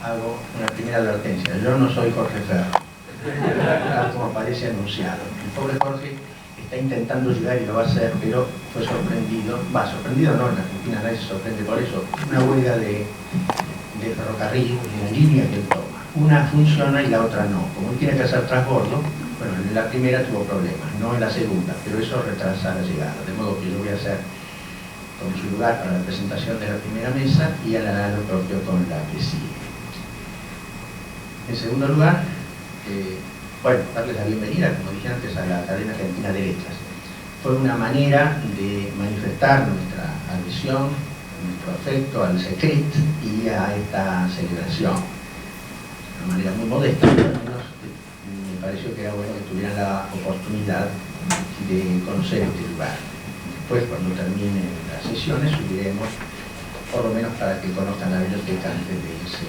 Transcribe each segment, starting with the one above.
hago una primera advertencia. Yo no soy Jorge Ferro, tal como parece anunciado. El pobre Jorge está intentando llegar y lo va a hacer, pero fue sorprendido. Sorprendido no, en Argentina nadie se sorprende por eso. Una huelga de ferrocarril, de la línea que él toma. Una funciona y la otra no. Como él tiene que hacer transbordo, bueno, en la primera tuvo problemas, no en la segunda, pero eso retrasa la llegada. De modo que yo voy a hacer con su lugar para la presentación de la primera mesa y hará lo propio con la que sigue. En segundo lugar, bueno, darles la bienvenida, como dije antes, a la Academia Argentina de Letras. Fue una manera de manifestar nuestra adhesión, nuestro afecto al secret y a esta celebración. De una manera muy modesta, pero al menos me pareció que era bueno que tuvieran la oportunidad de conocer este lugar. Después, cuando terminen las sesiones, subiremos, por lo menos para que conozcan la biblioteca antes de irse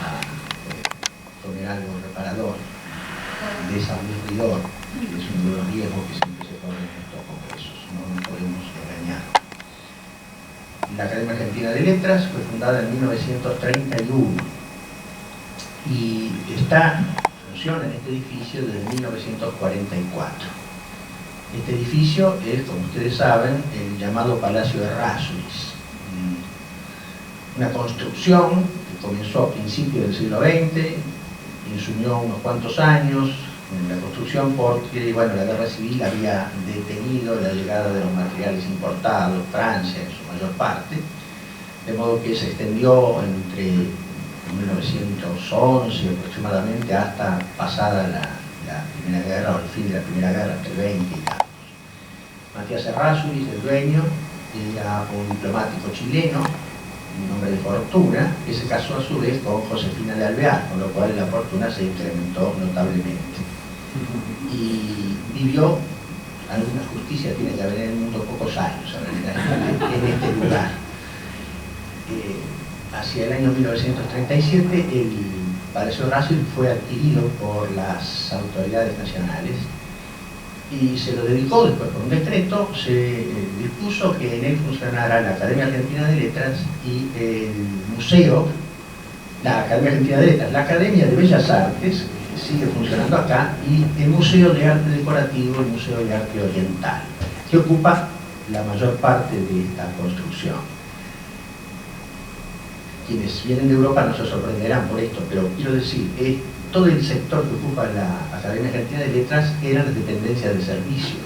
a comer algo reparador, desaburridor, que es uno de los riesgos que siempre se corren en estos congresos, no nos podemos engañar. La Academia Argentina de Letras fue fundada en 1931 y funciona en este edificio desde 1944. Este edificio es, como ustedes saben, el llamado Palacio de Errázuriz, una construcción que comenzó a principios del siglo XX, insumió unos cuantos años en la construcción porque, bueno, la guerra civil había detenido la llegada de los materiales importados, Francia en su mayor parte, de modo que se extendió entre 1911 aproximadamente hasta pasada la Primera Guerra, o el fin de la Primera Guerra, hasta el 20 y tantos. Matías Errázuriz, el dueño, era un diplomático chileno, un hombre de fortuna, que se casó a su vez con Josefina de Alvear, con lo cual la fortuna se incrementó notablemente. Y vivió, alguna justicia tiene que haber en el mundo, pocos años en este lugar. Hacia el año 1937 el Palacio de Errázuriz fue adquirido por las autoridades nacionales y se lo dedicó después por un decreto, se dispuso que en él funcionara la Academia Argentina de Letras y el museo, la Academia Argentina de Letras, la Academia de Bellas Artes, que sigue funcionando acá, y el Museo de Arte Decorativo, el Museo de Arte Oriental, que ocupa la mayor parte de esta construcción. Quienes vienen de Europa no se sorprenderán por esto, pero quiero decir, todo el sector que ocupa la Academia Argentina de Letras eran las dependencias de servicio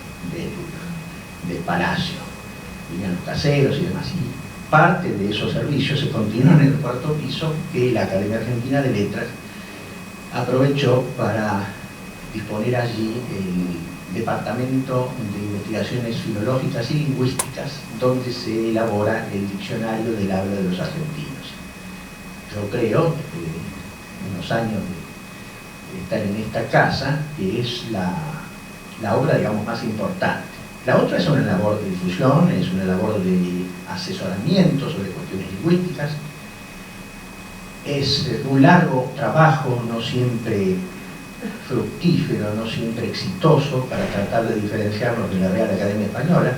del palacio. Vivían los caseros y demás. Y parte de esos servicios se continúan en el cuarto piso que la Academia Argentina de Letras aprovechó para disponer allí el Departamento de Investigaciones Filológicas y Lingüísticas, donde se elabora el diccionario del habla de los argentinos. Yo creo, después de unos años de estar en esta casa, que es la obra, digamos, más importante. La otra es una labor de difusión, es una labor de asesoramiento sobre cuestiones lingüísticas. Es un largo trabajo, no siempre fructífero, no siempre exitoso, para tratar de diferenciarnos de la Real Academia Española.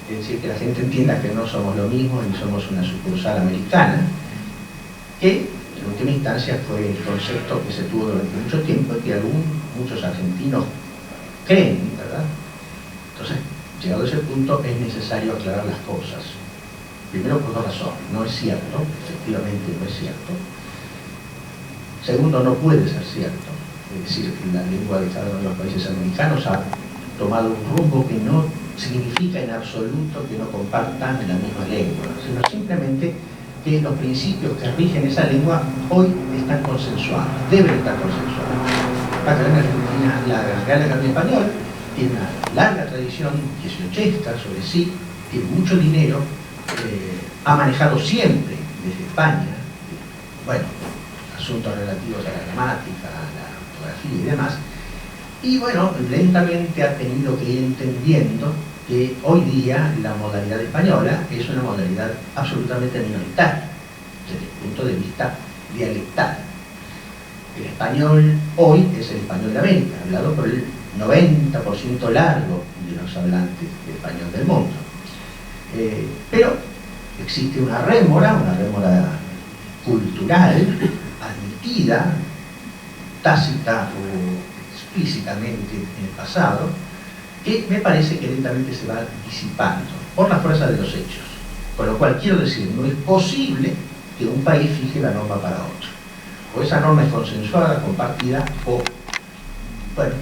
Es decir, que la gente entienda que no somos lo mismo ni somos una sucursal americana, que en última instancia fue el concepto que se tuvo durante mucho tiempo y que muchos argentinos creen, ¿verdad? Entonces, llegado a ese punto, es necesario aclarar las cosas. Primero, por dos razones: no es cierto, efectivamente no es cierto. Segundo, no puede ser cierto. Es decir, que la lengua de cada uno de los países americanos ha tomado un rumbo que no significa en absoluto que no compartan la misma lengua, sino simplemente que los principios que rigen esa lengua hoy están consensuados, deben estar consensuados. La Academia Argentina, la Real Academia Española, tiene una larga tradición dieciochesca sobre sí, tiene mucho dinero, ha manejado siempre desde España, bueno, asuntos relativos a la gramática, a la ortografía y demás, y bueno, lentamente ha tenido que ir entendiendo que hoy día la modalidad española es una modalidad absolutamente minoritaria, desde el punto de vista dialectal. El español hoy es el español de América, hablado por el 90% largo de los hablantes de español del mundo. Pero existe una rémora cultural, admitida, tácita o explícitamente en el pasado, que me parece que lentamente se va disipando por la fuerza de los hechos. Con lo cual quiero decir, no es posible que un país fije la norma para otro. O esa norma es consensuada, compartida, o, bueno,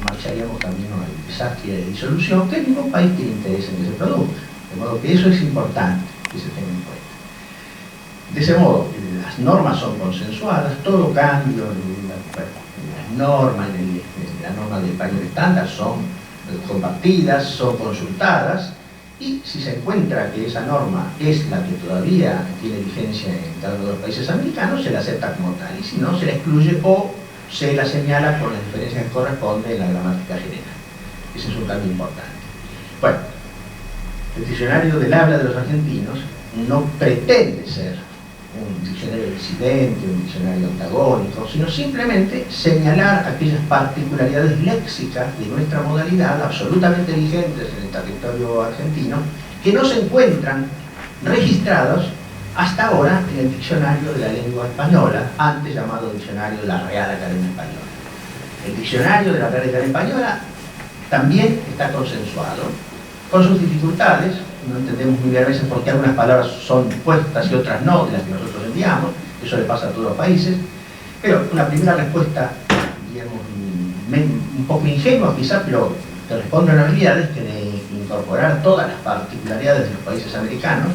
marcharíamos camino al desastre y a la disolución, que ningún país tiene interés en que se produzca. De modo que eso es importante que se tenga en cuenta. De ese modo, las normas son consensuadas, todo cambio en las normas, en la norma del paño estándar son compartidas, son consultadas, y si se encuentra que esa norma es la que todavía tiene vigencia en cada uno de los países americanos, se la acepta como tal, y si no, se la excluye o se la señala con las diferencias que corresponde en la gramática general. Ese es un cambio importante. Bueno, el diccionario del habla de los argentinos no pretende ser un diccionario disidente, un diccionario antagónico, sino simplemente señalar aquellas particularidades léxicas de nuestra modalidad absolutamente vigentes en el territorio argentino que no se encuentran registrados hasta ahora en el diccionario de la lengua española, antes llamado diccionario de la Real Academia Española. El diccionario de la Real Academia Española también está consensuado, con sus dificultades. No entendemos muy bien a veces por qué algunas palabras son puestas y otras no, de las que nosotros enviamos. Eso le pasa a todos los países. Pero una primera respuesta, digamos, un poco ingenua quizá, pero que responde a una habilidad, es que de incorporar todas las particularidades de los países americanos,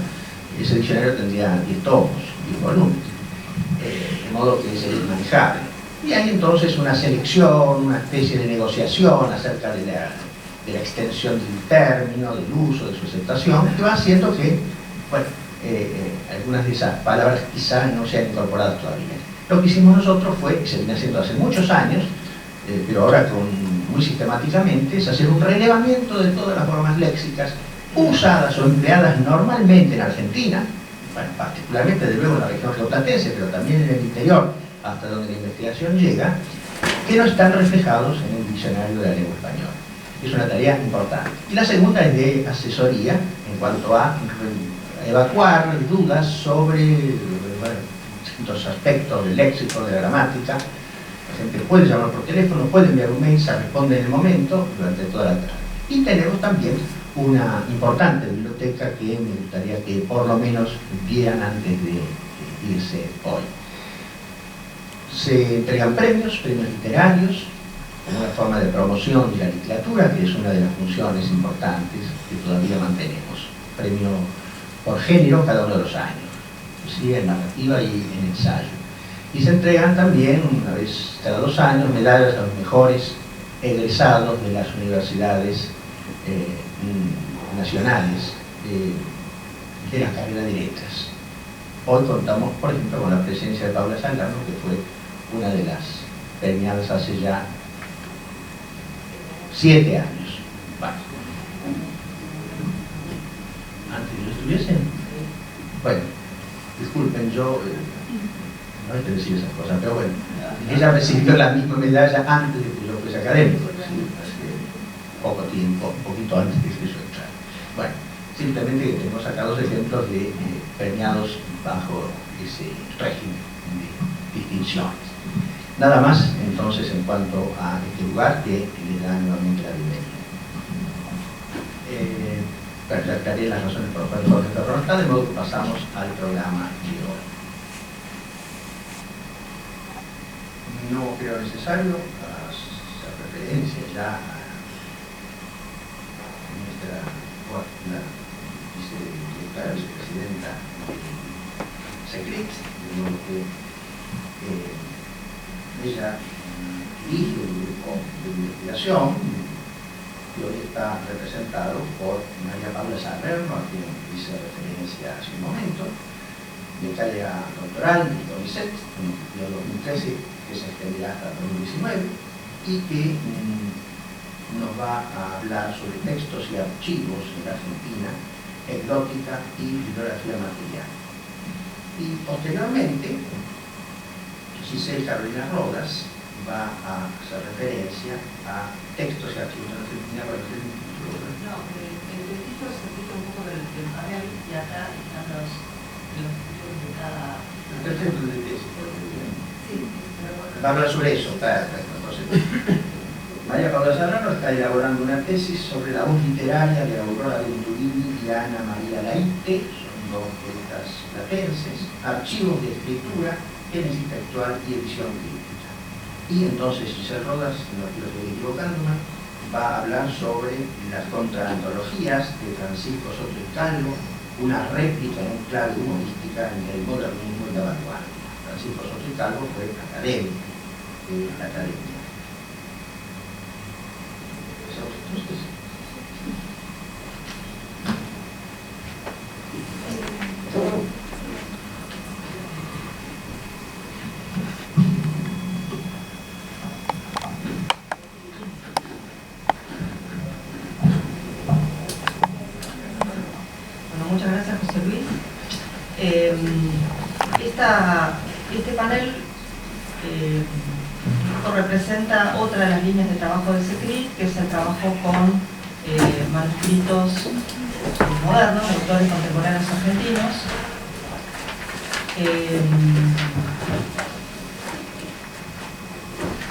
ese diccionario tendría 10 tomos, 10 volúmenes, de modo que sería inmanejable. Y hay entonces una selección, una especie de negociación acerca de la extensión del término, del uso, de su aceptación, que va haciendo que, bueno, algunas de esas palabras quizás no se han incorporado todavía. Lo que hicimos nosotros fue, y se viene haciendo hace muchos años, pero ahora muy sistemáticamente, es hacer un relevamiento de todas las formas léxicas usadas o empleadas normalmente en Argentina, bueno, particularmente de luego en la región geoplatense, pero también en el interior, hasta donde la investigación llega, que no están reflejados en el diccionario de la lengua española. Es una tarea importante. Y la segunda es de asesoría en cuanto a evacuar dudas sobre, bueno, distintos aspectos del léxico, de la gramática. La gente puede llamar por teléfono, puede enviar un mail, se responde en el momento durante toda la tarde. Y tenemos también una importante biblioteca que me gustaría que por lo menos vieran antes de irse hoy. Se entregan premios literarios, como una forma de promoción de la literatura, que es una de las funciones importantes que todavía mantenemos. Premio por género cada uno de los años, ¿sí? En narrativa y en ensayo. Y se entregan también, una vez cada 2 años, medallas a los mejores egresados de las universidades nacionales de la carrera de letras. Hoy contamos, por ejemplo, con la presencia de Paula Salgado, que fue una de las premiadas hace ya 7 años. Bueno, antes que yo estuviese, bueno, disculpen, yo no hay que decir esas cosas, pero bueno, ella recibió la misma medalla antes de que yo fuese académico, ¿sí? Hace poco tiempo, un poquito antes de que yo entrara. Bueno, simplemente que tenemos acá 2 ejemplos de premiados bajo ese régimen de distinciones. Nada más entonces en cuanto a este lugar, que le da nuevamente la bienvenida. Pero ya aclaré las razones por las cuales Jorge Ferro no está, de modo que pasamos al programa de hoy. No creo necesario hacer referencia ya a nuestra vicepresidenta Secret, de modo que ella dirige un grupo de investigación que hoy está representado por María Paula Salerno, a quien hice referencia hace un momento, becaria doctoral de CONICET en el 2013, que se extenderá hasta 2019, y que nos va a hablar sobre textos y archivos en la Argentina, exótica y bibliografía material. Y posteriormente, Giselle Carolina Rodas va a hacer referencia a textos y archivos en la Argentina para hacer un título. No, el título se explica un poco del panel y acá están los títulos de cada Perfecto de tesis, va a hablar sobre eso, perfecto. Entonces, María Paula Serrano está elaborando una tesis sobre la voz literaria de Aurora Venturini y Ana María Laite, son dos poetas platenses, archivos de escritura, génesis textual y edición crítica. Y entonces Giselle Rodas, no quiero seguir equivocándome, va a hablar sobre las contraantologías de Francisco Soto y Calvo, una réplica en clave humorística entre el modernismo y la vanguardia. Francisco Soto y Calvo fue académico de la academia. Bueno, muchas gracias, José Luis. Este panel representa otra de las líneas de trabajo de CECRIT, que es el trabajo con manuscritos modernos, de autores contemporáneos argentinos.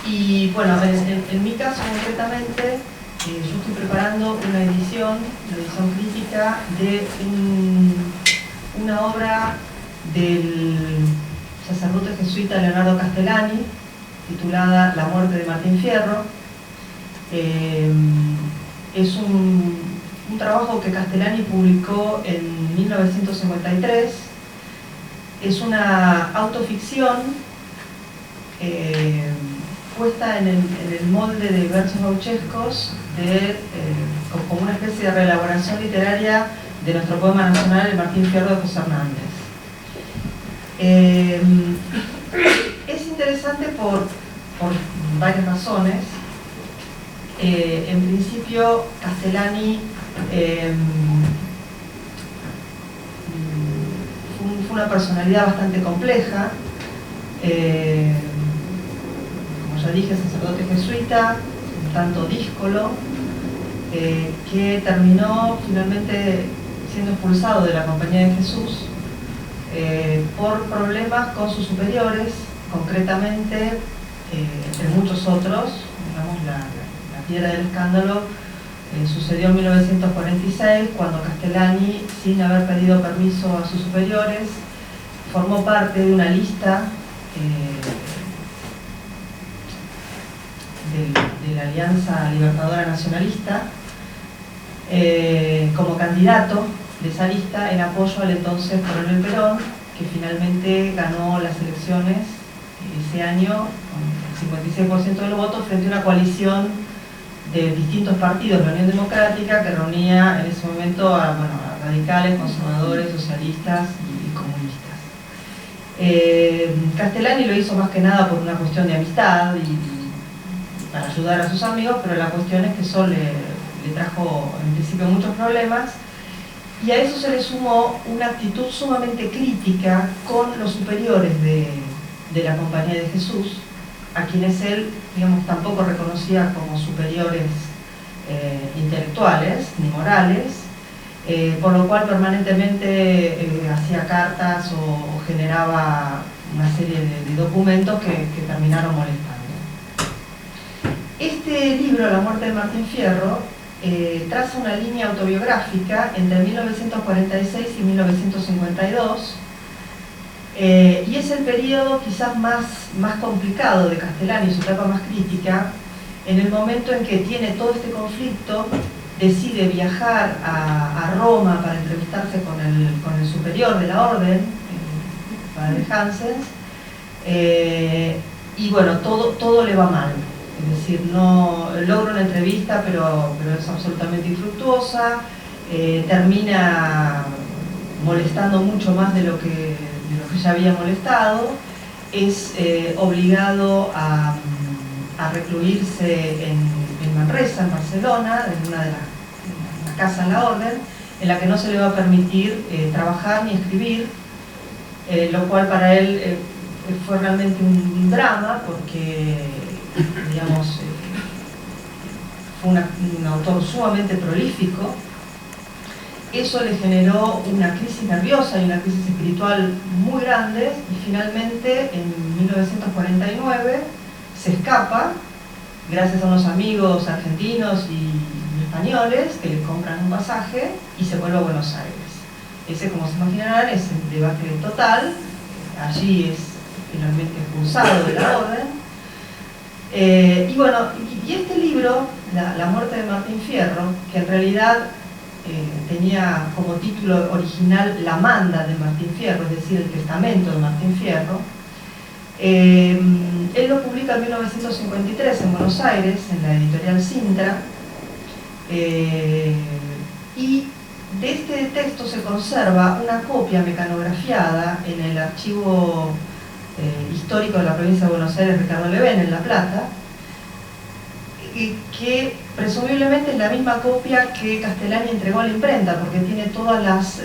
Y bueno, en mi caso concretamente, yo estoy preparando una edición crítica de una obra del sacerdote jesuita Leonardo Castellani, titulada La muerte de Martín Fierro. Es un trabajo que Castellani publicó en 1953. Es una autoficción puesta en el molde de versos gauchescos, como una especie de reelaboración literaria de nuestro poema nacional, el Martín Fierro de José Hernández. Es interesante por varias razones. En principio, Castellani fue una personalidad bastante compleja. Como ya dije, sacerdote jesuita, un tanto díscolo, que terminó finalmente siendo expulsado de la Compañía de Jesús por problemas con sus superiores, concretamente, entre muchos otros. Digamos, la piedra del escándalo sucedió en 1946, cuando Castellani, sin haber pedido permiso a sus superiores, formó parte de una lista de la Alianza Libertadora Nacionalista como candidato de esa lista en apoyo al entonces coronel Perón, que finalmente ganó las elecciones ese año con el 56% de los votos frente a una coalición de distintos partidos, la Unión Democrática, que reunía en ese momento a radicales, conservadores, socialistas y comunistas. Castellani lo hizo más que nada por una cuestión de amistad y para ayudar a sus amigos, pero la cuestión es que eso le trajo en principio muchos problemas, y a eso se le sumó una actitud sumamente crítica con los superiores de la Compañía de Jesús, a quienes él, digamos, tampoco reconocía como superiores intelectuales ni morales, por lo cual permanentemente hacía cartas o generaba una serie de documentos que terminaron molestando. Este libro, La muerte de Martín Fierro, traza una línea autobiográfica entre 1946 y 1952, y es el periodo quizás más complicado de Castellani, su etapa más crítica, en el momento en que tiene todo este conflicto, decide viajar a Roma para entrevistarse con el superior de la orden, el padre Hansens, y bueno, todo le va mal. Es decir, no logra una entrevista, pero es absolutamente infructuosa, termina molestando mucho más de lo que ya había molestado, es obligado a recluirse en Manresa, en Barcelona, en una casa en la orden, en la que no se le va a permitir trabajar ni escribir, lo cual para él fue realmente un drama, porque digamos, fue un autor sumamente prolífico, Eso le generó una crisis nerviosa y una crisis espiritual muy grandes, y finalmente en 1949 se escapa gracias a unos amigos argentinos y españoles que le compran un pasaje y se vuelve a Buenos Aires. Ese, como se imaginarán, es el debate total. Allí es finalmente expulsado de la orden. Y bueno, y este libro, La muerte de Martín Fierro, que en realidad tenía como título original La manda de Martín Fierro, es decir, el testamento de Martín Fierro, él lo publica en 1953 en Buenos Aires, en la editorial Sintra, y de este texto se conserva una copia mecanografiada en el archivo histórico de la provincia de Buenos Aires, Ricardo Levén, en La Plata, que presumiblemente es la misma copia que Castellani entregó a la imprenta, porque tiene todas las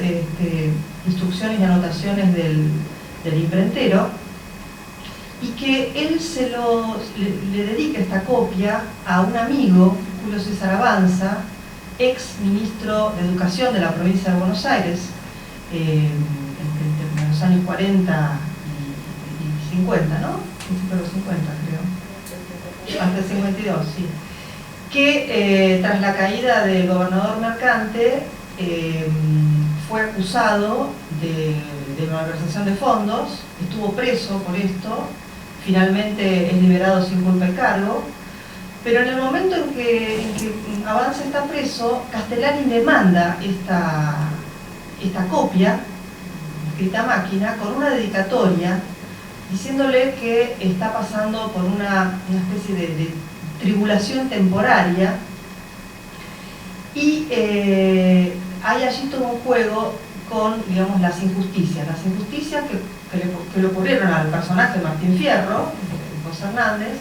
instrucciones y anotaciones del imprentero, y que él le dedica esta copia a un amigo, Julio César Avanza, ex ministro de Educación de la provincia de Buenos Aires, entre los años 40 y 50, ¿no? Principio de los 50, creo. Hasta el 52, sí. Que tras la caída del gobernador Mercante fue acusado de malversación de fondos, estuvo preso por esto, finalmente es liberado sin culpa y cargo, pero en el momento en que Avanza está preso, Castellani le manda esta copia, escrita a máquina, con una dedicatoria, diciéndole que está pasando por una especie de tribulación temporaria, y hay allí todo un juego con, digamos, las injusticias que le ocurrieron al personaje Martín Fierro, José Hernández,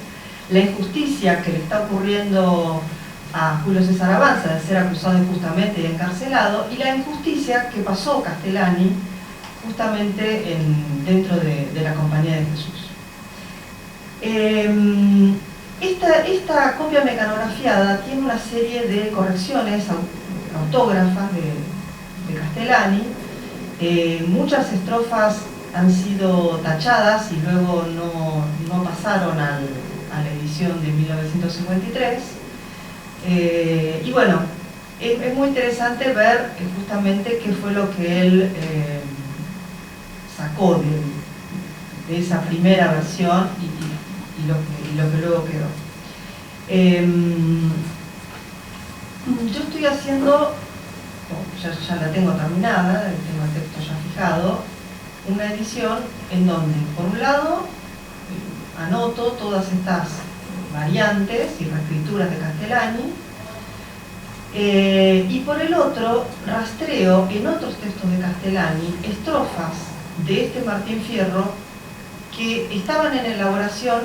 la injusticia que le está ocurriendo a Julio César Avanza de ser acusado injustamente y encarcelado, y la injusticia que pasó Castellani justamente dentro de la Compañía de Jesús. Esta copia mecanografiada tiene una serie de correcciones autógrafas de Castellani. Muchas estrofas han sido tachadas y luego no pasaron a la edición de 1953. Y bueno, es muy interesante ver justamente qué fue lo que él sacó de esa primera versión y lo que luego quedó. Yo estoy haciendo, ya la tengo terminada, tengo el texto ya fijado, una edición en donde, por un lado, anoto todas estas variantes y reescrituras de Castellani, y por el otro, rastreo en otros textos de Castellani estrofas de este Martín Fierro que estaban en elaboración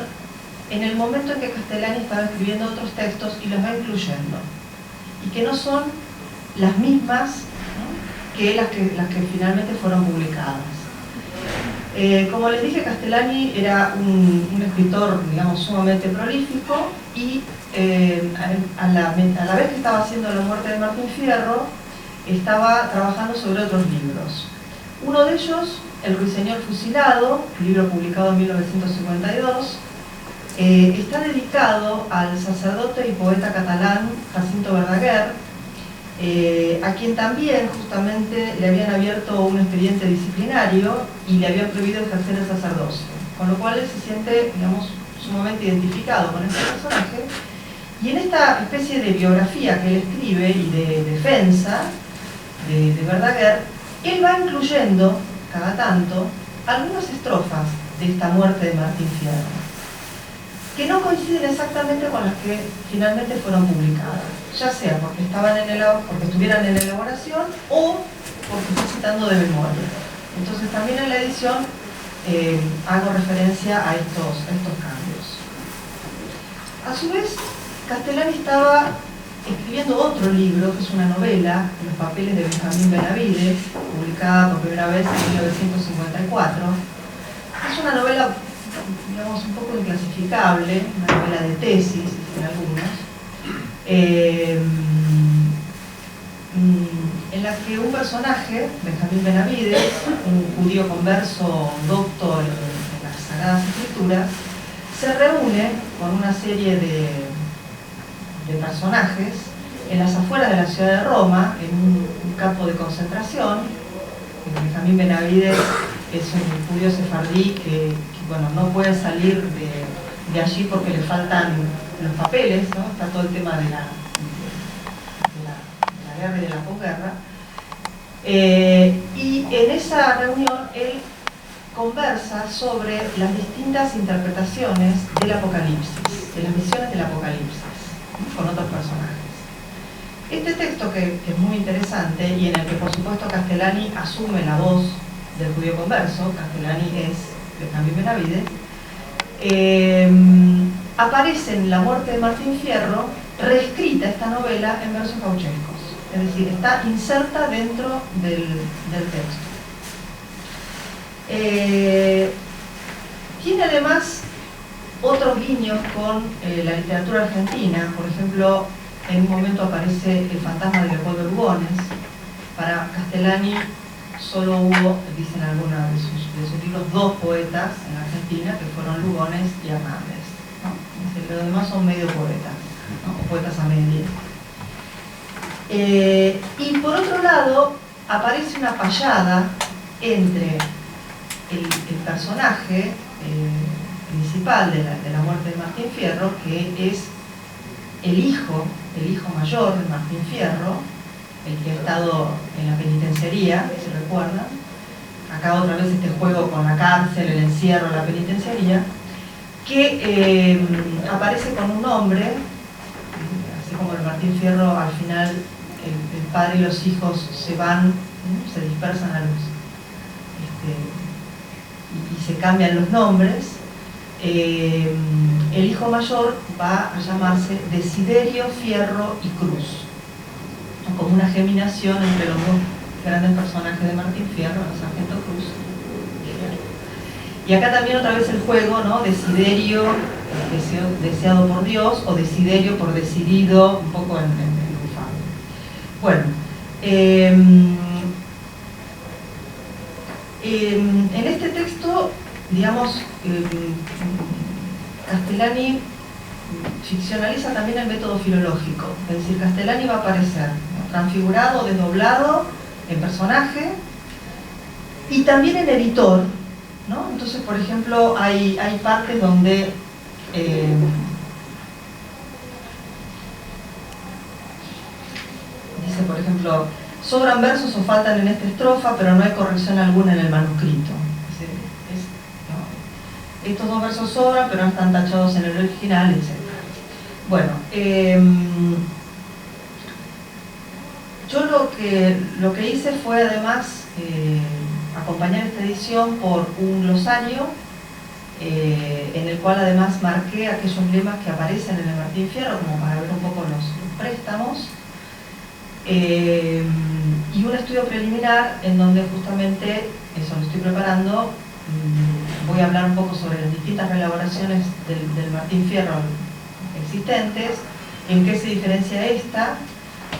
en el momento en que Castellani estaba escribiendo otros textos y los va incluyendo, y que no son las mismas, ¿no?, que las que finalmente fueron publicadas. Como les dije, Castellani era un escritor, digamos, sumamente prolífico, y a la vez que estaba haciendo La muerte de Martín Fierro, estaba trabajando sobre otros libros. Uno de ellos, El ruiseñor fusilado, libro publicado en 1952, está dedicado al sacerdote y poeta catalán Jacinto Verdaguer, a quien también justamente le habían abierto un expediente disciplinario y le habían prohibido ejercer el sacerdocio, con lo cual él se siente, digamos, sumamente identificado con este personaje, y en esta especie de biografía que él escribe y de defensa de Verdaguer, él va incluyendo cada tanto algunas estrofas de esta muerte de Martín Fierro, que no coinciden exactamente con las que finalmente fueron publicadas, ya sea porque estuvieran en elaboración o porque estoy citando de memoria. Entonces también en la edición hago referencia a estos cambios. A su vez, Castellani estaba escribiendo otro libro, que es una novela, Los papeles de Benjamín Benavides, publicada por primera vez en 1954. Es una novela, digamos, un poco inclasificable, una novela de tesis, en algunos. En en la que un personaje, Benjamín Benavides, un judío converso docto en las Sagradas Escrituras, se reúne con una serie de personajes en las afueras de la ciudad de Roma, en un campo de concentración. Benjamín Benavides es un judío sefardí que bueno, no puede salir de allí porque le faltan los papeles, ¿no? Está todo el tema de la guerra y de la posguerra. Y en esa reunión él conversa sobre las distintas interpretaciones del Apocalipsis, de las visiones del Apocalipsis, ¿no? Con otros personajes. Este texto, que es muy interesante y en el que por supuesto Castellani asume la voz del judío converso, Castellani es Benjamín Benavides, aparece en La muerte de Martín Fierro, reescrita esta novela en versos gauchescos, es decir, está inserta dentro del texto. Tiene además otros guiños con la literatura argentina. Por ejemplo, en un momento aparece el fantasma de Leopoldo Lugones. Para Castellani solo hubo, dicen algunos de sus libros, 2 poetas en la Argentina, que fueron Lugones y Hernández, ¿no? Los demás son medio poetas, ¿no? O poetas a media. Y por otro lado, aparece una payada entre el personaje principal de la muerte de Martín Fierro, que es el hijo mayor de Martín Fierro, el que ha estado en la penitenciaría, si recuerdan. Acá otra vez este juego con la cárcel, el encierro, la penitenciaría, que aparece con un nombre, así como el Martín Fierro al final el padre y los hijos se van, ¿no? Se dispersan a los y se cambian los nombres. El hijo mayor va a llamarse Desiderio Fierro y Cruz, como una geminación entre los 2 grandes personajes de Martín Fierro, el sargento Cruz y Fierro. Y acá también otra vez el juego, ¿no? Desiderio, deseado por Dios, o Desiderio por decidido, un poco en infame. Bueno, en este texto, digamos, Castellani ficcionaliza también el método filológico, es decir, Castellani va a aparecer, ¿no? Transfigurado, desdoblado, en personaje y también en editor, ¿no? Entonces, por ejemplo, hay partes donde dice, por ejemplo, sobran versos o faltan en esta estrofa, pero no hay corrección alguna en el manuscrito. ¿No? Estos 2 versos sobran, pero no están tachados en el original, etc. Bueno, yo lo que hice fue además acompañar esta edición por un glosario en el cual además marqué aquellos lemas que aparecen en el Martín Fierro, como para ver un poco los préstamos, y un estudio preliminar en donde justamente, eso lo estoy preparando, voy a hablar un poco sobre las distintas reelaboraciones del Martín Fierro existentes, en qué se diferencia esta,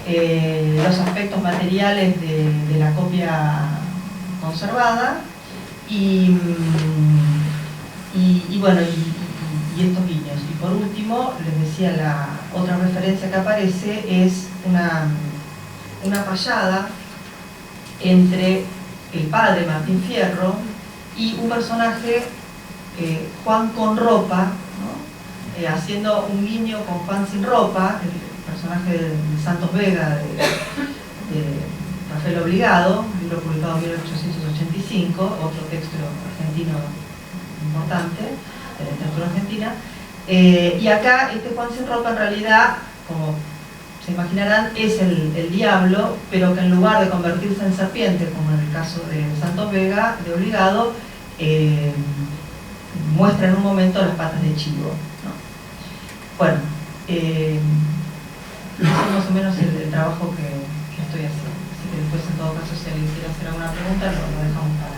los aspectos materiales de la copia conservada y bueno, y estos guiños. Y por último, les decía, la otra referencia que aparece es una payada entre el padre Martín Fierro y un personaje, Juan con ropa, ¿no? Haciendo un guiño con Juan sin ropa, el personaje de Santos Vega, de Rafael Obligado, un libro publicado en 1885, otro texto argentino importante de la literatura argentina. Y acá este Juan sin ropa en realidad, como se imaginarán, es el diablo, pero que en lugar de convertirse en serpiente, como en el caso de Santos Vega, de Obligado, muestra en un momento las patas de chivo, ¿no? Bueno, eso es más o menos el trabajo que estoy haciendo. Así que después, en todo caso, si alguien quiere hacer alguna pregunta, lo dejamos para...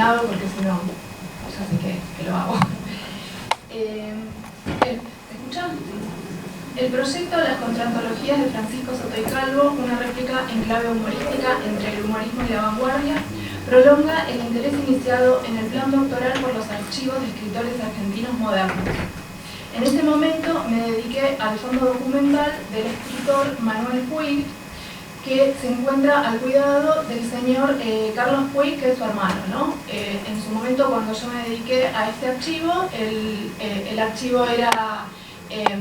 terminado porque si no, ya sé que lo hago. ¿Me escuchan? El proyecto Las contraantologías de Francisco Soto y Calvo, una réplica en clave humorística entre el humorismo y la vanguardia, prolonga el interés iniciado en el plan doctoral por los archivos de escritores argentinos modernos. En este momento me dediqué al fondo documental del escritor Manuel Puig, que se encuentra al cuidado del señor Carlos Puig, que es su hermano, ¿no? En su momento, cuando yo me dediqué a este archivo, el archivo era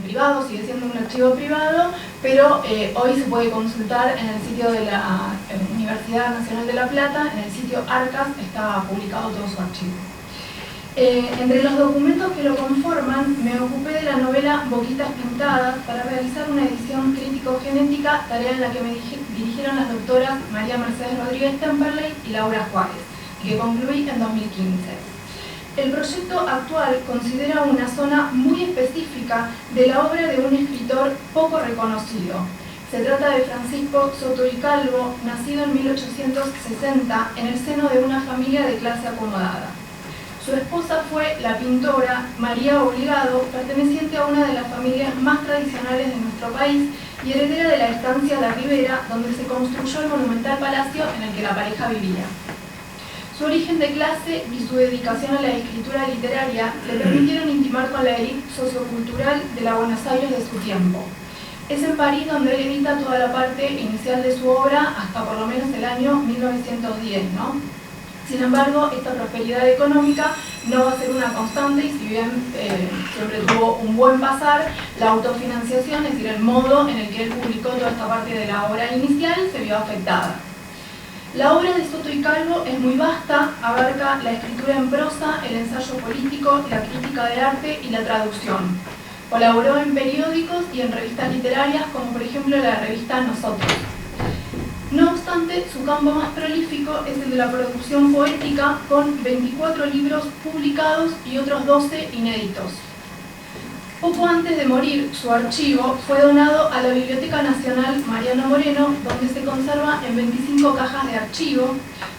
privado, sigue siendo un archivo privado, pero hoy se puede consultar en el sitio de la Universidad Nacional de La Plata, en el sitio Arcas, está publicado todo su archivo. Entre los documentos que lo conforman, me ocupé de la novela Boquitas Pintadas para realizar una edición crítico-genética, tarea en la que me dirigieron las doctoras María Mercedes Rodríguez Temperley y Laura Juárez, y que concluí en 2015. El proyecto actual considera una zona muy específica de la obra de un escritor poco reconocido. Se trata de Francisco Soto y Calvo, nacido en 1860 en el seno de una familia de clase acomodada. Su esposa fue la pintora María Obligado, perteneciente a una de las familias más tradicionales de nuestro país y heredera de la estancia La Ribera, donde se construyó el monumental palacio en el que la pareja vivía. Su origen de clase y su dedicación a la escritura literaria le permitieron intimar con la élite sociocultural de la Buenos Aires de su tiempo. Es en París donde él edita toda la parte inicial de su obra hasta por lo menos el año 1910, ¿no? Sin embargo, esta prosperidad económica no va a ser una constante y si bien siempre tuvo un buen pasar, la autofinanciación, es decir, el modo en el que él publicó toda esta parte de la obra inicial, se vio afectada. La obra de Soto y Calvo es muy vasta, abarca la escritura en prosa, el ensayo político, la crítica de arte y la traducción. Colaboró en periódicos y en revistas literarias, como por ejemplo la revista Nosotros. No obstante, su campo más prolífico es el de la producción poética, con 24 libros publicados y otros 12 inéditos. Poco antes de morir, su archivo fue donado a la Biblioteca Nacional Mariano Moreno, donde se conserva en 25 cajas de archivo,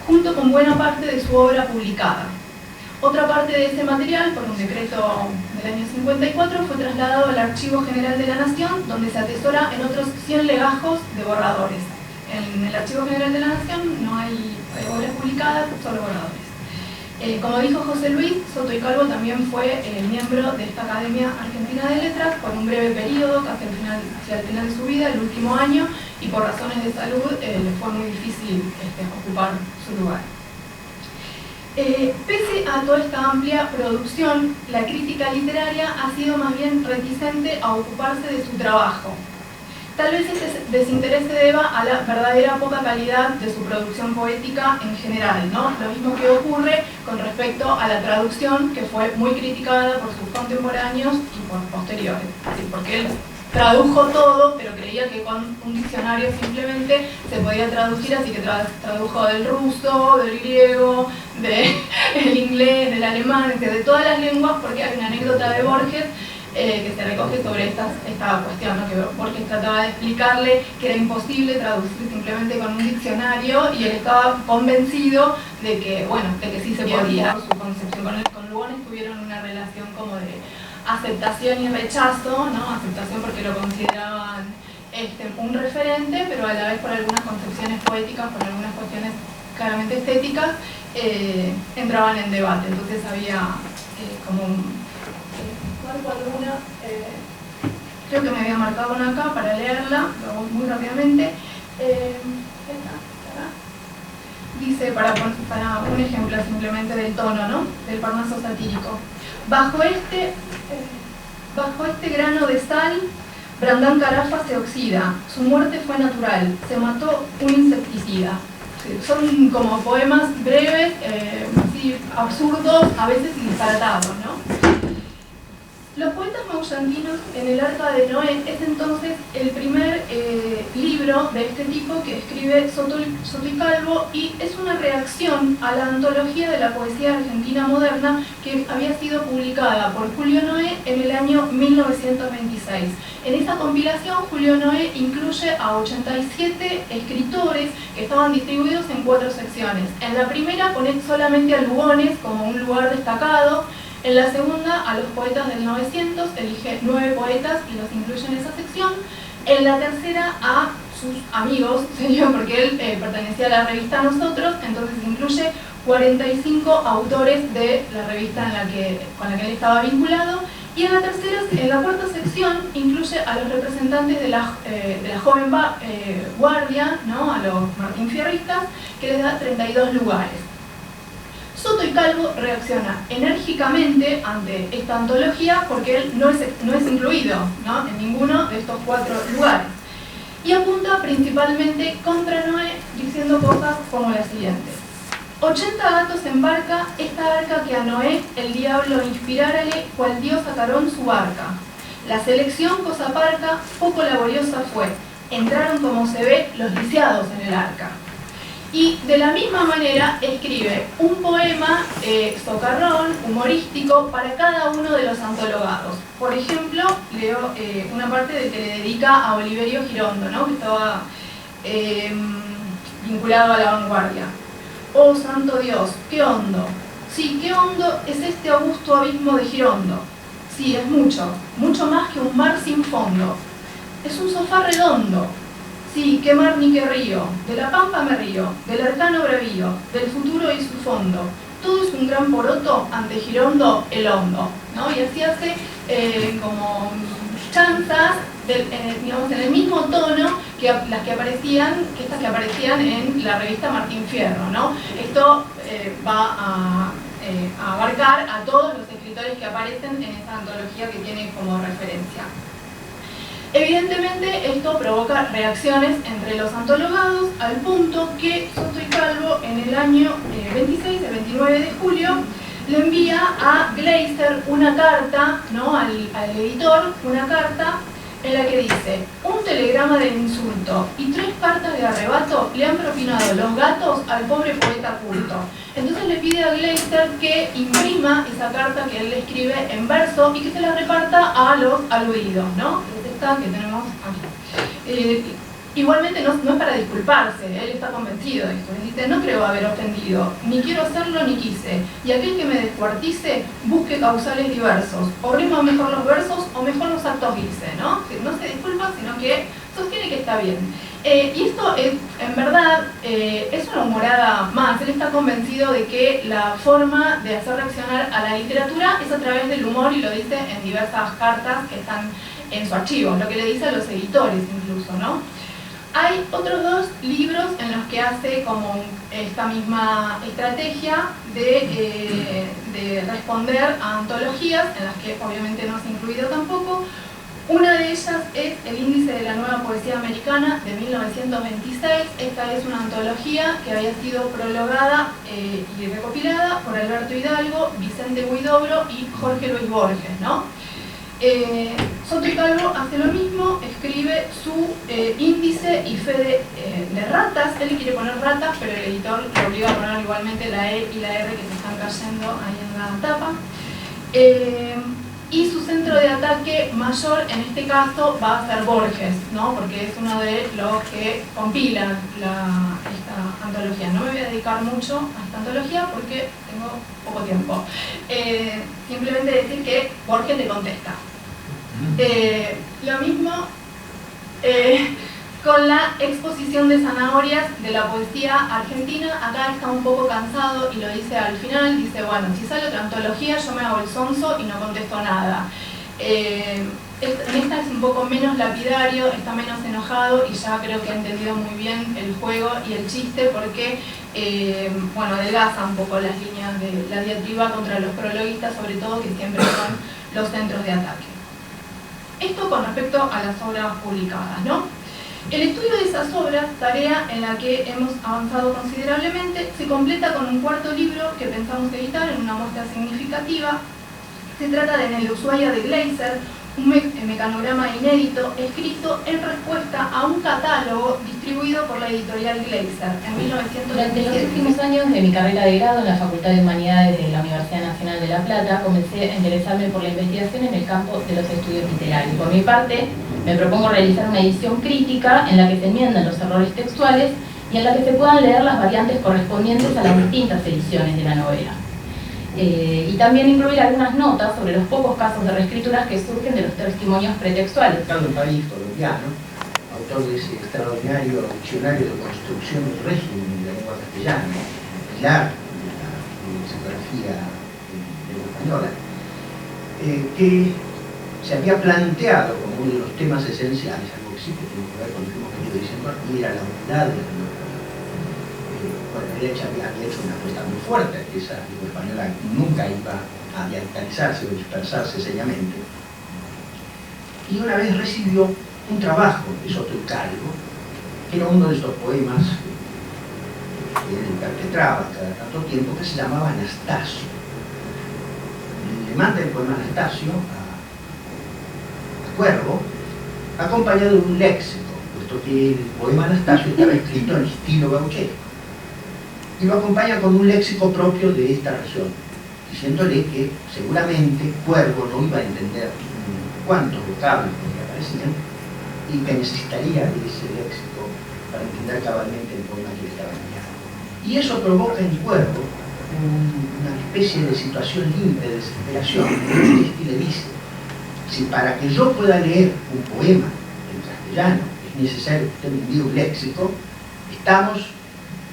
junto con buena parte de su obra publicada. Otra parte de ese material, por un decreto del año 54, fue trasladado al Archivo General de la Nación, donde se atesora en otros 100 legajos de borradores. En el Archivo General de la Nación no hay obras publicadas, solo borradores. Como dijo José Luis, Soto y Calvo también fue miembro de esta Academia Argentina de Letras por un breve periodo, casi hacia el final de su vida, el último año, y por razones de salud le fue muy difícil ocupar su lugar. Pese a toda esta amplia producción, la crítica literaria ha sido más bien reticente a ocuparse de su trabajo. Tal vez este desinterés se deba a la verdadera poca calidad de su producción poética en general, ¿no? Lo mismo que ocurre con respecto a la traducción, que fue muy criticada por sus contemporáneos y por posteriores. Así, porque él tradujo todo, pero creía que con un diccionario simplemente se podía traducir, así que tradujo del ruso, del griego, del inglés, del alemán, de todas las lenguas, porque hay una anécdota de Borges que se recoge sobre esta cuestión, ¿no? Que Borges trataba de explicarle que era imposible traducir simplemente con un diccionario y él estaba convencido de que, bueno, de que sí se podía. Su concepción con Lugones tuvieron una relación como de aceptación y rechazo, ¿no? Aceptación porque lo consideraban un referente, pero a la vez por algunas concepciones poéticas, por algunas cuestiones claramente estéticas, entraban en debate. Entonces había como un... alguna, creo que me había marcado una acá para leerla, lo hago muy rápidamente. Dice, para un ejemplo simplemente del tono, ¿no? Del Parnaso satírico. Bajo este grano de sal, Brandán Carafa se oxida. Su muerte fue natural. Se mató un insecticida. Son como poemas breves, así absurdos, a veces disparatados, ¿no? Los poetas Maullantinos en el Arca de Noé es entonces el primer libro de este tipo que escribe Soto y Calvo, y es una reacción a la antología de la poesía argentina moderna que había sido publicada por Julio Noé en el año 1926. En esa compilación, Julio Noé incluye a 87 escritores que estaban distribuidos en 4 secciones. En la primera pone solamente a Lugones como un lugar destacado. En la segunda, a los poetas del 900, elige 9 poetas y los incluye en esa sección. En la tercera, a sus amigos, porque él pertenecía a la revista Nosotros, entonces incluye 45 autores de la revista con la que él estaba vinculado. Y en la cuarta sección, incluye a los representantes de la joven guardia, ¿no? A los martinfierristas, que les da 32 lugares. Soto y Calvo reacciona enérgicamente ante esta antología porque él no es incluido, ¿no? En ninguno de estos 4 lugares. Y apunta principalmente contra Noé, diciendo cosas como las siguientes. 80 gatos embarca esta arca que a Noé el diablo inspirárale cual dios a Carón su barca. La selección cosa parca poco laboriosa fue. Entraron como se ve los lisiados en el arca. Y de la misma manera escribe un poema socarrón, humorístico, para cada uno de los antologados. Por ejemplo, leo una parte de que le dedica a Oliverio Girondo, ¿no? Que estaba vinculado a La Vanguardia. Oh santo Dios, qué hondo. Sí, qué hondo es este augusto abismo de Girondo. Sí, es mucho, mucho más que un mar sin fondo. Es un sofá redondo. Sí, qué mar ni qué río, de la pampa me río, del arcano bravío, del futuro y su fondo. Todo es un gran poroto ante Girondo el hondo, ¿no? Y así hace como chanzas, digamos, en el mismo tono que estas que aparecían en la revista Martín Fierro, ¿no? Esto va a abarcar a todos los escritores que aparecen en esta antología que tiene como referencia. Evidentemente esto provoca reacciones entre los antologados al punto que Soto y Calvo en el año 26, el 29 de julio, le envía a Gleiser una carta, ¿no? al editor, una carta en la que dice: un telegrama de insulto y 3 cartas de arrebato le han propinado los gatos al pobre poeta culto. Entonces le pide a Gleiser que imprima esa carta que él le escribe en verso y que se la reparta a los aludidos, ¿no? Que tenemos aquí. Igualmente no es para disculparse, él está convencido de esto. Él dice: no creo haber ofendido, ni quiero hacerlo ni quise, y aquel que me descuartice busque causales diversos, o rima mejor los versos o mejor los actos dice, ¿no? Que no se disculpa, sino que sostiene que está bien. Y esto es, en verdad, es una humorada más. Él está convencido de que la forma de hacer reaccionar a la literatura es a través del humor, y lo dice en diversas cartas que están en su archivo, lo que le dice a los editores incluso, ¿no? Hay otros 2 libros en los que hace como esta misma estrategia de responder a antologías, en las que obviamente no se ha incluido tampoco. Una de ellas es el Índice de la Nueva Poesía Americana de 1926. Esta es una antología que había sido prologada y recopilada por Alberto Hidalgo, Vicente Huidobro y Jorge Luis Borges, ¿no? Soto y Calvo hace lo mismo, escribe su índice y fe de ratas. Él quiere poner ratas, pero el editor le obliga a poner igualmente la E y la R que se están cayendo ahí en la tapa. Y su centro de ataque mayor en este caso va a ser Borges, ¿no? Porque es uno de los que compilan esta antología. No me voy a dedicar mucho a esta antología porque tengo poco tiempo. Simplemente decir que Borges le contesta. Lo mismo con la exposición de zanahorias de la poesía argentina. Acá está un poco cansado y lo dice al final, dice: bueno, si sale otra antología yo me hago el sonso y no contesto nada. En esta es un poco menos lapidario, está menos enojado y ya creo que ha entendido muy bien el juego y el chiste, porque bueno, adelgaza un poco las líneas de la diatriba contra los prologuistas, sobre todo, que siempre son los centros de ataque. Esto con respecto a las obras publicadas, ¿no? El estudio de esas obras, tarea en la que hemos avanzado considerablemente, se completa con un 4.º libro que pensamos editar en una muestra significativa. Se trata de En el Ushuaia de Gleiser, un mecanograma inédito escrito en respuesta a un catálogo distribuido por la editorial Gleiser en 1997. Durante los últimos años de mi carrera de grado en la Facultad de Humanidades de la Universidad Nacional de La Plata, comencé a interesarme por la investigación en el campo de los estudios literarios. Por mi parte, me propongo realizar una edición crítica en la que se enmiendan los errores textuales y en la que se puedan leer las variantes correspondientes a las distintas ediciones de la novela. Y también incluir algunas notas sobre los pocos casos de reescrituras que surgen de los testimonios pretextuales. Carlos París, colombiano, autor de ese extraordinario diccionario de construcción del régimen de la lengua castellana, pilar de la lexicografía de la española, que se había planteado como uno de los temas esenciales, algo que sí que tiene que ver con lo que hemos venido diciendo aquí, era la unidad de la lengua. Bueno, él había hecho una apuesta muy fuerte, que esa lengua española nunca iba a dialectalizarse o dispersarse seriamente. Y una vez recibió un trabajo de Sotoicalvo, que era uno de estos poemas que él perpetraba cada tanto tiempo, que se llamaba Anastasio. Le manda el poema Anastasio a Cuervo, acompañado de un léxico, puesto que el poema Anastasio estaba escrito en estilo gauchesco. Y lo acompaña con un léxico propio de esta región, diciéndole que seguramente Cuervo no iba a entender cuántos vocablos que aparecían y que necesitaría de ese léxico para entender cabalmente el poema que le estaba enviando. Y eso provoca en Cuervo una especie de situación límite de desesperación, y le dice: si para que yo pueda leer un poema en castellano es necesario que usted me envíe un léxico, estamos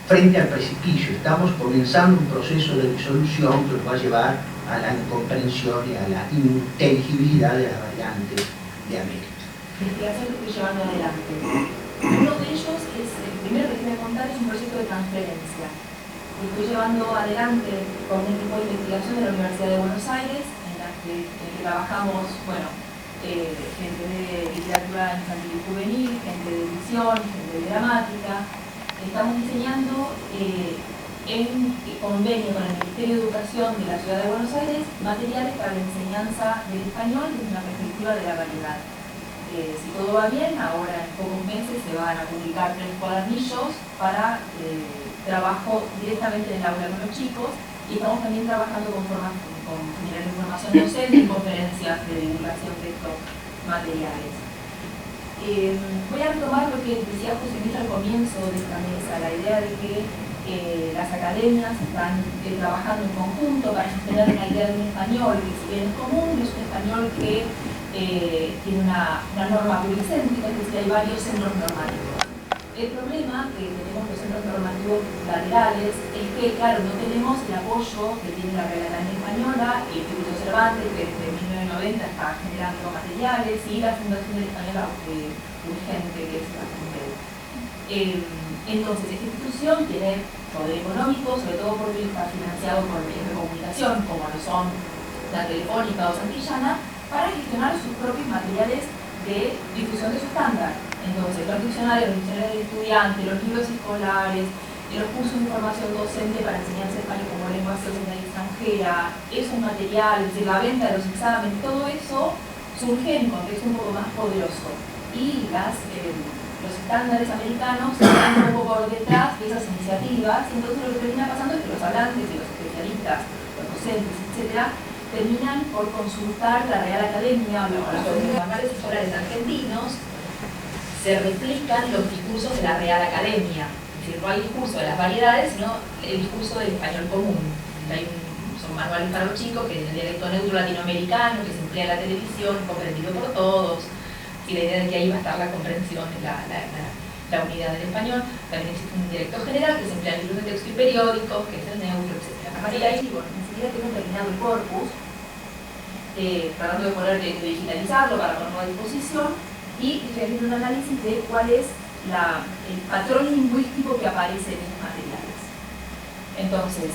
frente al precipicio, estamos comenzando un proceso de disolución que nos va a llevar a la incomprensión y a la ininteligibilidad de las variantes de América. Investigación que estoy llevando adelante. Uno de ellos es, el primero que tiene que contar, es un proyecto de transferencia. Estoy llevando adelante con un equipo de investigación de la Universidad de Buenos Aires, en la que trabajamos, bueno, gente de literatura infantil y juvenil, gente de edición, gente de gramática. Estamos diseñando en convenio con el Ministerio de Educación de la Ciudad de Buenos Aires materiales para la enseñanza del español desde una perspectiva de la variedad. Si todo va bien, ahora en pocos meses se van a publicar 3 cuadernillos para trabajo directamente en el aula con los chicos, y estamos también trabajando con generar información docente y conferencias de divulgación de estos materiales. Voy a retomar lo que decía José Luis al comienzo de esta mesa, la idea de que las academias están trabajando en conjunto para sostener una idea de un español que, si bien es común, es un español que tiene una norma policéntrica, es decir, hay varios centros normativos. El problema que tenemos los centros normativos laterales es que, claro, no tenemos el apoyo que tiene la Real Academia Española y el Instituto Cervantes, que desde 1990 está generando materiales, y la Fundación del Español Urgente, que es la FUNDED. Entonces, esta institución tiene poder económico, sobre todo porque está financiado por medios de comunicación, como lo son la Telefónica o Santillana, para gestionar sus propios materiales de difusión de su estándar. Entonces, los diccionarios del estudiante, los libros escolares, los cursos de formación docente para enseñanza español como lengua segunda y extranjera, esos materiales, la venta de los exámenes, todo eso surge en un contexto un poco más poderoso. Y los estándares americanos están un poco por detrás de esas iniciativas, y entonces lo que termina pasando es que los hablantes y los especialistas, los docentes, etcétera, terminan por consultar la Real Academia o los manuales escolares argentinos. Se replican los discursos de la Real Academia, es decir, no hay discurso de las variedades, sino el discurso del español común. Son manuales para los chicos, que es el dialecto neutro latinoamericano, que se emplea en la televisión, comprendido por todos, y la idea de que ahí va a estar la comprensión de la unidad del español. También existe un dialecto general, que se emplea en libros de texto y periódicos, que es el neutro, etc. Y ahí, bueno, enseguida tengo terminado el corpus, tratando de digitalizarlo para ponerlo a disposición, y estoy haciendo un análisis de cuál es el patrón lingüístico que aparece en estos materiales. Entonces,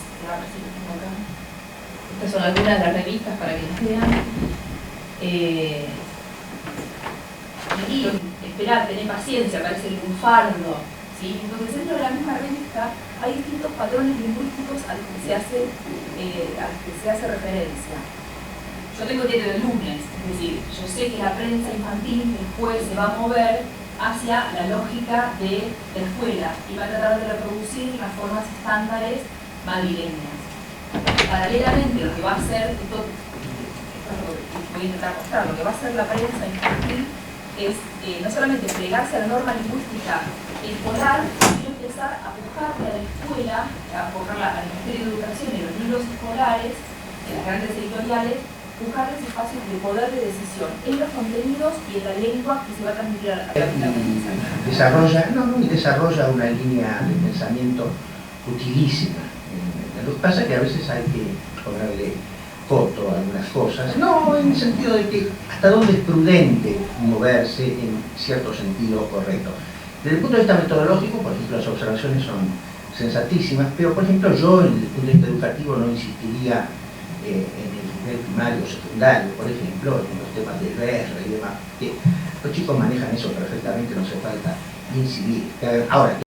estas son algunas de las revistas para que las vean. Y esperar, tener paciencia, parece el lunfardo, ¿sí? Entonces, dentro de la misma revista hay distintos patrones lingüísticos a los que se hace referencia. yo tengo diario del lunes, es decir, yo sé que la prensa infantil después se va a mover hacia la lógica de la escuela y va a tratar de reproducir las formas estándares madrileñas. Paralelamente, lo que va a hacer, voy a intentar mostrar, lo que va a hacer la prensa infantil es no solamente plegarse a la norma lingüística escolar, sino empezar a pujarle a la escuela, a pujarle al Ministerio de Educación y los libros escolares, en las grandes editoriales, pujarles espacios de poder de decisión en los contenidos y en la lengua que se va a transmitir a la desarrolla una línea de pensamiento utilísima. Lo que pasa es que a veces hay que ponerle coto a algunas cosas, no en el sentido de que hasta dónde es prudente moverse en cierto sentido correcto. Desde el punto de vista metodológico, por ejemplo, las observaciones son sensatísimas, pero por ejemplo yo desde el punto de vista educativo no insistiría en el nivel primario o secundario, por ejemplo, en los temas del VR y demás, que los chicos manejan eso perfectamente, no hace falta incidir. Ahora,